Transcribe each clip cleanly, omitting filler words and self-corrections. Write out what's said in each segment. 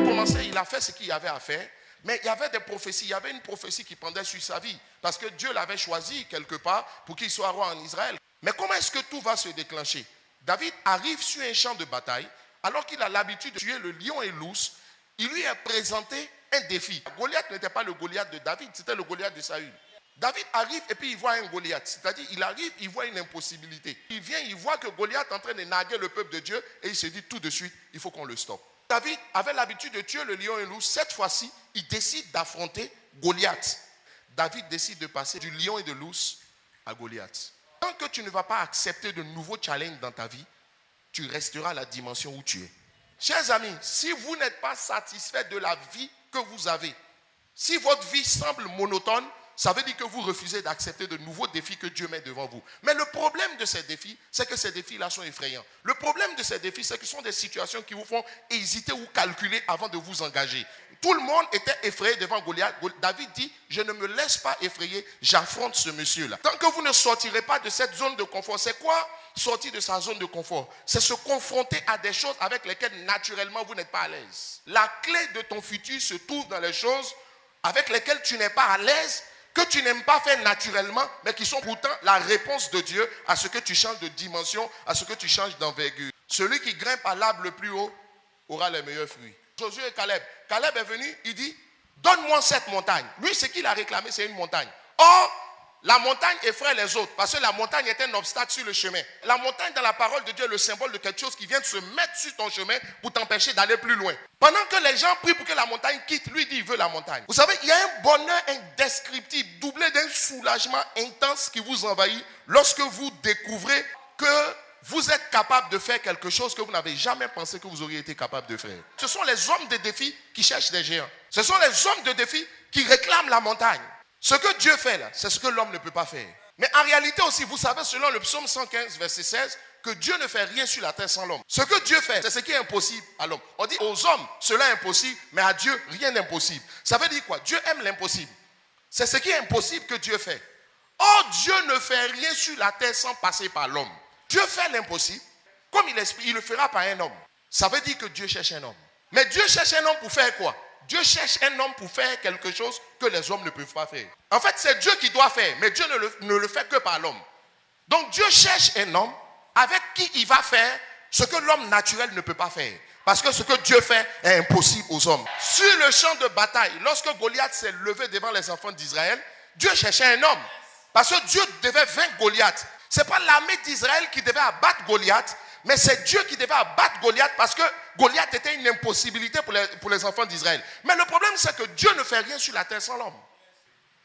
commencé, il a fait ce qu'il avait à faire. Mais il y avait des prophéties, il y avait une prophétie qui pendait sur sa vie. Parce que Dieu l'avait choisi quelque part pour qu'il soit roi en Israël. Mais comment est-ce que tout va se déclencher? David arrive sur un champ de bataille, alors qu'il a l'habitude de tuer le lion et l'ours. Il lui a présenté un défi. Goliath n'était pas le Goliath de David, c'était le Goliath de Saül. David arrive et puis il voit un Goliath. C'est-à-dire, il arrive, il voit une impossibilité. Il vient, il voit que Goliath est en train de narguer le peuple de Dieu et il se dit tout de suite, il faut qu'on le stoppe. David avait l'habitude de tuer le lion et l'ours. Cette fois-ci, il décide d'affronter Goliath. David décide de passer du lion et de l'ours à Goliath. Tant que tu ne vas pas accepter de nouveaux challenges dans ta vie, tu resteras à la dimension où tu es. Chers amis, si vous n'êtes pas satisfait de la vie que vous avez, si votre vie semble monotone, ça veut dire que vous refusez d'accepter de nouveaux défis que Dieu met devant vous. Mais le problème de ces défis, c'est que ces défis-là sont effrayants. Le problème de ces défis, c'est que ce sont des situations qui vous font hésiter ou calculer avant de vous engager. Tout le monde était effrayé devant Goliath. David dit, je ne me laisse pas effrayer, j'affronte ce monsieur-là. Tant que vous ne sortirez pas de cette zone de confort, c'est quoi sortir de sa zone de confort? C'est se confronter à des choses avec lesquelles naturellement vous n'êtes pas à l'aise. La clé de ton futur se trouve dans les choses avec lesquelles tu n'es pas à l'aise, que tu n'aimes pas faire naturellement, mais qui sont pourtant la réponse de Dieu à ce que tu changes de dimension, à ce que tu changes d'envergure. Celui qui grimpe à l'arbre le plus haut aura les meilleurs fruits. Josué et Caleb. Caleb est venu, il dit, donne-moi cette montagne. Lui, ce qu'il a réclamé, c'est une montagne. Or, la montagne effraie les autres, parce que la montagne est un obstacle sur le chemin. La montagne, dans la parole de Dieu, est le symbole de quelque chose qui vient de se mettre sur ton chemin pour t'empêcher d'aller plus loin. Pendant que les gens prient pour que la montagne quitte, lui dit, il veut la montagne. Vous savez, il y a un bonheur indescriptible, doublé d'un soulagement intense qui vous envahit lorsque vous découvrez que vous êtes capable de faire quelque chose que vous n'avez jamais pensé que vous auriez été capable de faire. Ce sont les hommes de défi qui cherchent des géants. Ce sont les hommes de défi qui réclament la montagne. Ce que Dieu fait là, c'est ce que l'homme ne peut pas faire. Mais en réalité aussi, vous savez, selon le psaume 115, verset 16, que Dieu ne fait rien sur la terre sans l'homme. Ce que Dieu fait, c'est ce qui est impossible à l'homme. On dit aux hommes, cela est impossible, mais à Dieu, rien n'est impossible. Ça veut dire quoi? Dieu aime l'impossible. C'est ce qui est impossible que Dieu fait. Or, Dieu ne fait rien sur la terre sans passer par l'homme. Dieu fait l'impossible, comme il explique, il le fera par un homme. Ça veut dire que Dieu cherche un homme. Mais Dieu cherche un homme pour faire quoi? Dieu cherche un homme pour faire quelque chose que les hommes ne peuvent pas faire. En fait, c'est Dieu qui doit faire, mais Dieu ne le fait que par l'homme. Donc Dieu cherche un homme avec qui il va faire ce que l'homme naturel ne peut pas faire. Parce que ce que Dieu fait est impossible aux hommes. Sur le champ de bataille, lorsque Goliath s'est levé devant les enfants d'Israël, Dieu cherchait un homme. Parce que Dieu devait vaincre Goliath. Ce n'est pas l'armée d'Israël qui devait abattre Goliath, mais c'est Dieu qui devait abattre Goliath parce que Goliath était une impossibilité pour les enfants d'Israël. Mais le problème, c'est que Dieu ne fait rien sur la terre sans l'homme.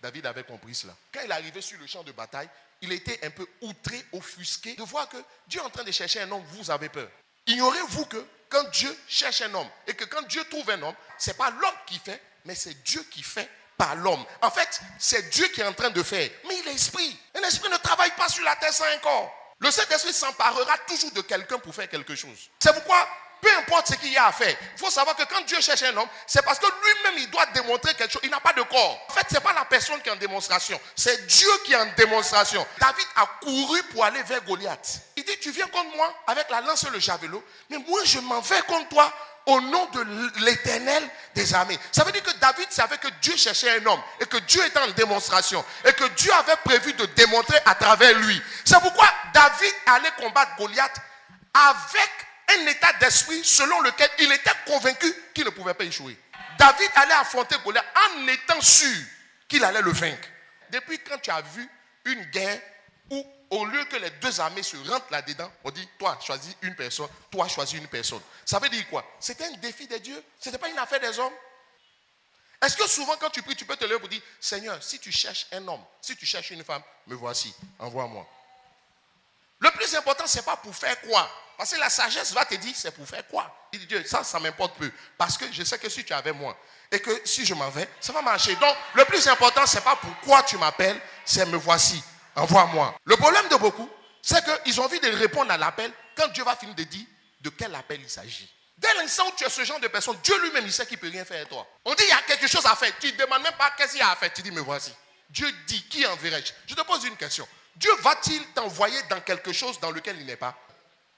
David avait compris cela. Quand il est arrivé sur le champ de bataille, il était un peu outré, offusqué de voir que Dieu est en train de chercher un homme, vous avez peur. Ignorez-vous que quand Dieu cherche un homme et que quand Dieu trouve un homme, ce n'est pas l'homme qui fait, mais c'est Dieu qui fait par l'homme. En fait, c'est Dieu qui est en train de faire. Mais il est esprit. Un esprit ne travaille pas sur la terre sans un corps. Le Saint-Esprit s'emparera toujours de quelqu'un pour faire quelque chose. C'est pourquoi, peu importe ce qu'il y a à faire, il faut savoir que quand Dieu cherche un homme, c'est parce que lui-même, il doit démontrer quelque chose. Il n'a pas de corps. En fait, ce n'est pas la personne qui est en démonstration. C'est Dieu qui est en démonstration. David a couru pour aller vers Goliath. Il dit, tu viens contre moi avec la lance et le javelot, mais moi, je m'en vais contre toi au nom de l'Éternel des armées. Ça veut dire que David savait que Dieu cherchait un homme et que Dieu était en démonstration et que Dieu avait prévu de démontrer à travers lui. C'est pourquoi David allait combattre Goliath avec un état d'esprit selon lequel il était convaincu qu'il ne pouvait pas échouer. David allait affronter Goliath en étant sûr qu'il allait le vaincre. Depuis quand tu as vu une guerre où au lieu que les deux armées se rentrent là-dedans, on dit, toi, choisis une personne, toi, choisis une personne. Ça veut dire quoi? C'était un défi de Dieu. Ce n'était pas une affaire des hommes. Est-ce que souvent, quand tu pries, tu peux te lever pour dire, Seigneur, si tu cherches un homme, si tu cherches une femme, me voici, envoie-moi. Le plus important, ce n'est pas pour faire quoi? Parce que la sagesse va te dire, c'est pour faire quoi? Il dit, Dieu, ça m'importe peu. Parce que je sais que si tu es avec moi, et que si je m'en vais, ça va marcher. Donc, le plus important, ce n'est pas pourquoi tu m'appelles, c'est me voici. Envoie-moi. Le problème de beaucoup, c'est qu'ils ont envie de répondre à l'appel quand Dieu va finir de dire de quel appel il s'agit. Dès l'instant où tu es ce genre de personne, Dieu lui-même, il sait qu'il ne peut rien faire à toi. On dit il y a quelque chose à faire. Tu ne demandes même pas qu'est-ce qu'il y a à faire. Tu dis me voici. Dieu dit qui enverrai-je? Je te pose une question. Dieu va-t-il t'envoyer dans quelque chose dans lequel il n'est pas?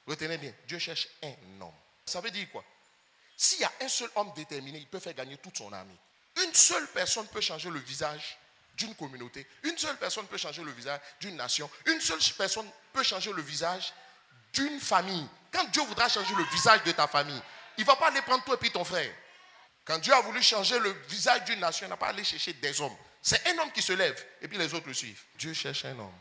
Retenez bien, Dieu cherche un homme. Ça veut dire quoi? S'il y a un seul homme déterminé, il peut faire gagner toute son armée. Une seule personne peut changer le visage d'une communauté. Une seule personne peut changer le visage d'une nation. Une seule personne peut changer le visage d'une famille. Quand Dieu voudra changer le visage de ta famille, il ne va pas aller prendre toi et puis ton frère. Quand Dieu a voulu changer le visage d'une nation, il n'a pas allé chercher des hommes. C'est un homme qui se lève et puis les autres le suivent. Dieu cherche un homme.